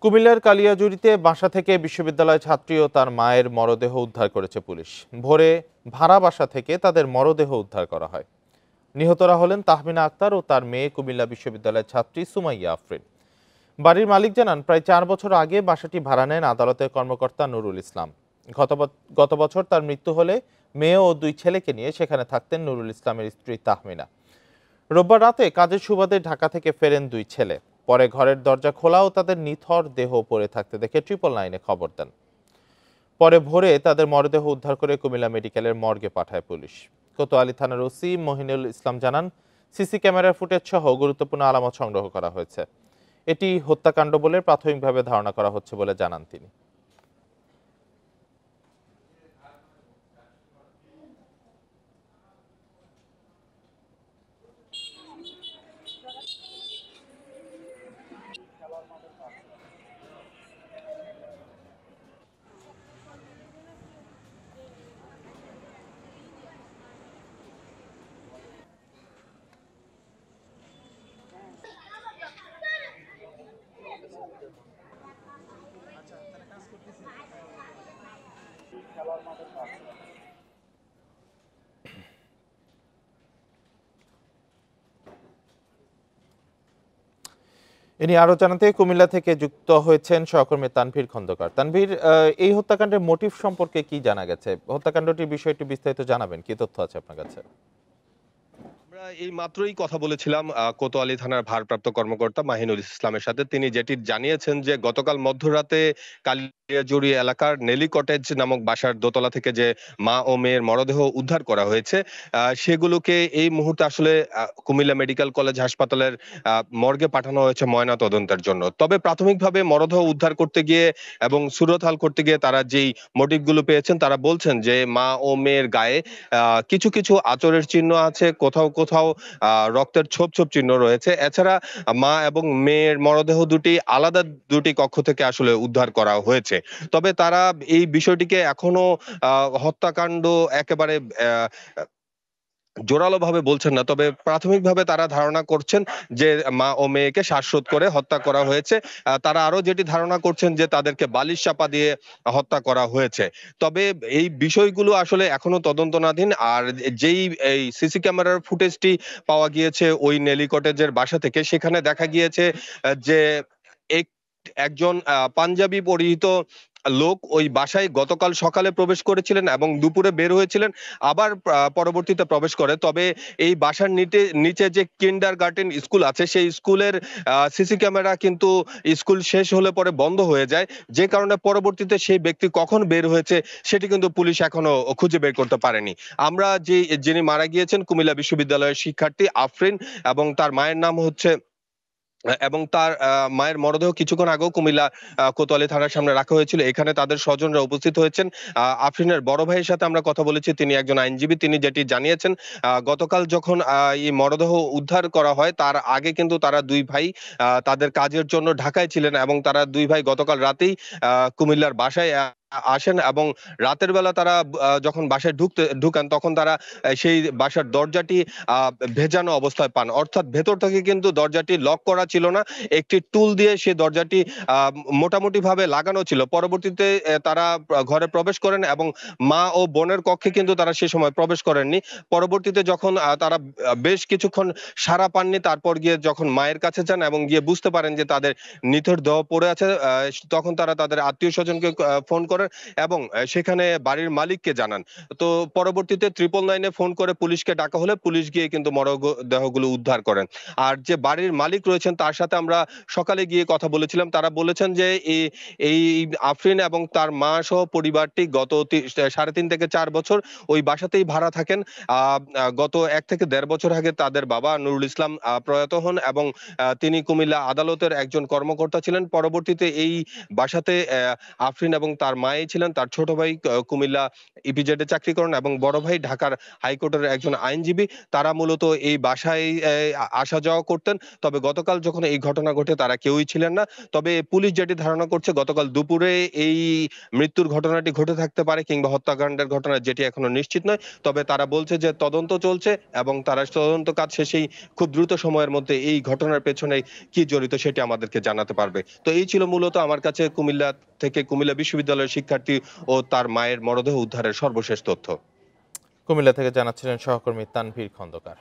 কুমিল্লার কালিয়াজুড়িতে বাসা থেকে বিশ্ববিদ্যালয় ছাত্রী ও তার মায়ের মরদেহ উদ্ধার করেছে পুলিশ। ভোরে ভাড়া বাসা থেকে তাদের মরদেহ উদ্ধার করা হয়। নিহতরা হলেন তাহমিনা আক্তার ও তার মেয়ে কুমিল্লা বিশ্ববিদ্যালয়ের ছাত্রী সুমাইয়া আফরিন। বাড়ির মালিক জানান, প্রায় 4 বছর আগে বাসাটি ভাড়া নেন আদালতের কর্মকর্তা নুরুল ইসলাম। গত বছর তার মৃত্যু হলে মেয়ে ও 2 ছেলেকে নিয়ে সেখানে থাকতেন নুরুল ইসলামের স্ত্রী তাহমিনা। রোববার রাতে কাজের সুবাদে ঢাকা থেকে ফেরেন 2 ছেলে। পরে ঘরের দরজা খোলা ও তাদের নিথর দেহ পড়ে থাকতে দেখে 999-এ খবর দেন। পরে ভোরে তাদের মরদেহ উদ্ধার করে কুমিল্লা মেডিকেলের মর্গে পাঠায় পুলিশ। কোতোয়ালী থানার ওসি মহিনুল ইসলাম জানান, সিসি ক্যামেরার ফুটেজ সহ গুরুত্বপূর্ণ আলামত সংগ্রহ করা হয়েছে। এটি হত্যাকাণ্ড বলে প্রাথমিকভাবে ধারণা করা হচ্ছে বলে জানান তিনি। ইনি আরো জানাতে কুমিল্লা থেকে যুক্ত হয়েছেন সহকর্মী তানভীর খন্দকার। তানভীর, এই হত্যাকাণ্ডের মোটিভ সম্পর্কে কি জানা গেছে? হত্যাকাণ্ডটির বিষয়টি বিস্তারিত জানাবেন, কি তথ্য আছে আপনার কাছে? আমরা এই মাত্রই কথা বলেছিলাম কোতোয়ালী থানার ভারপ্রাপ্ত কর্মকর্তা মাহিনুল ইসলামের সাথে। তিনি যেটি জানিয়েছেন যে গতকাল মধ্যরাতে কালিয়াজুড়ি এলাকার নেলি কটেজ নামক বাসার দোতলা থেকে যে মা ও মেয়ের মরদেহ উদ্ধার করা হয়েছে, সেগুলোকে এই মুহূর্তে আসলে কুমিল্লা মেডিকেল কলেজ হাসপাতালের মর্গে পাঠানো হয়েছে ময়না তদন্তের জন্য। তবে প্রাথমিকভাবে মরদেহ উদ্ধার করতে গিয়ে এবং সুরতহাল করতে গিয়ে তারা যেই মোটিভগুলো পেয়েছেন, তারা বলছেন যে মা ও মেয়ের গায়ে কিছু কিছু আঁচড়ের চিহ্ন আছে, কোথাও কোথাও রক্তের ছোপ ছোপ চিহ্ন রয়েছে। এছাড়া মা এবং মেয়ের মরদেহ দুটি আলাদা দুটি কক্ষ থেকে আসলে উদ্ধার করা হয়েছে। তবে তারা এই বিষয়টিকে এখনো হত্যাকাণ্ড একেবারে জোরালোভাবে বলছেন না। তবে প্রাথমিকভাবে তারা ধারণা করছেন যে মা ও মেয়েকে শ্বাসরোধ করে হত্যা করা হয়েছে। তারা আরো যেটি ধারণা করছেন যে তাদেরকে বালিশ চাপা দিয়ে হত্যা করা হয়েছে। তবে এই বিষয়গুলো আসলে এখনো তদন্তনাধীন। আর যেই এই সিসি ক্যামেরার ফুটেজটি পাওয়া গিয়েছে ওই নেলি কটেজের বাসা থেকে, সেখানে দেখা গিয়েছে যে একজন পাঞ্জাবি পরিহিত লোক ওই বাসায় গতকাল সকালে প্রবেশ করেছিলেন এবং দুপুরে বের হয়েছিলেন, আবার পরবর্তীতে প্রবেশ করে। তবে এই বাসার নিচে যে কিন্ডারগার্টেন স্কুল আছে, সেই স্কুলের সিসি ক্যামেরা কিন্তু স্কুল শেষ হলে পরে বন্ধ হয়ে যায়, যে কারণে পরবর্তীতে সেই ব্যক্তি কখন বের হয়েছে সেটি কিন্তু পুলিশ এখনো খুঁজে বের করতে পারেনি। আমরা যিনি মারা গিয়েছেন কুমিল্লা বিশ্ববিদ্যালয়ের শিক্ষার্থী আফরিন, এবং তার মায়ের নাম হচ্ছে এবং তার মায়ের মরদেহ কিছুক্ষণ আগেও কুমিল্লা কোতোয়ালী থানার সামনে রাখা হয়েছিল। এখানে তাদের স্বজনরা উপস্থিত হয়েছেন। আফরিনের বড় ভাইয়ের সাথে আমরা কথা বলেছি, তিনি একজন আইনজীবী। তিনি যেটি জানিয়েছেন, গতকাল যখন এই মরদেহ উদ্ধার করা হয় তার আগে কিন্তু তারা 2 ভাই তাদের কাজের জন্য ঢাকায় ছিলেন, এবং তারা 2 ভাই গতকাল রাতেই কুমিল্লার বাসায় আসেন, এবং রাতের বেলা তারা যখন বাসায় ঢুকান তখন তারা সেই বাসার দরজাটি ভেজানো অবস্থায় পান। অর্থাৎ ভেতর থেকে কিন্তু দরজাটি লক করা ছিল না, একটি টুল দিয়ে সেই দরজাটি মোটামুটি ভাবে লাগানো ছিল। পরবর্তীতে তারা ঘরে প্রবেশ করেন এবং মা ও বোনের কক্ষে কিন্তু তারা সে সময় প্রবেশ করেননি। পরবর্তীতে যখন তারা বেশ কিছুক্ষণ সাড়া পাননি, তারপর গিয়ে যখন মায়ের কাছে যান এবং গিয়ে বুঝতে পারেন যে তাদের নিথর দেহ পড়ে আছে, তখন তারা তাদের আত্মীয় স্বজনকে ফোন করেন এবং সেখানে বাড়ির মালিককে জানান। তো পরবর্তীতে 999-এ ফোন করে পুলিশকে ডাকা হলে পুলিশ গিয়ে কিন্তু মরদেহগুলো উদ্ধার করেন। আর যে বাড়ির মালিক রয়েছেন তার সাথে আমরা সকালে গিয়ে কথা বলেছিলাম, তারা বলেছেন যে এই আফরিন এবং তার মা সহ পরিবারটি গত 3.5 থেকে 4 বছর ওই বাসাতেই ভাড়া থাকেন। গত 1 থেকে 1.5 বছর আগে তাদের বাবা নুরুল ইসলাম প্রয়াত হন, এবং তিনি কুমিল্লা আদালতের একজন কর্মকর্তা ছিলেন। পরবর্তীতে এই বাসাতে আফরিন এবং তার মা মাই ছিলেন, তার ছোট ভাই কুমিল্লা ইপিজেডে চাকরি করেন এবং বড় ভাই ঢাকার হাইকোর্টের একজন আইনজীবী। তারা মূলত এই বাসায় আসা যাওয়া করতেন। তবে গতকাল যখন এই ঘটনা ঘটে তারা কেউই ছিলেন না। তবে পুলিশ যেটি ধারণা করছে গতকাল দুপুরে এই মৃত্যুর ঘটনাটি ঘটে থাকতে পারে কিংবা হত্যাকাণ্ডের ঘটনা, যেটি এখনো নিশ্চিত নয়। তবে তারা বলছে যে তদন্ত চলছে এবং তারা তদন্ত কাজ শেষেই খুব দ্রুত সময়ের মধ্যে এই ঘটনার পেছনে কি জড়িত সেটি আমাদেরকে জানাতে পারবে। তো এই ছিল মূলত আমার কাছে কুমিল্লা থেকে কুমিল্লা বিশ্ববিদ্যালয়ের শিক্ষার্থী ও তার মায়ের মরদেহ উদ্ধারের সর্বশেষ তথ্য। কুমিল্লা থেকে জানাচ্ছিলেন সহকর্মী তানভীর খন্দকার।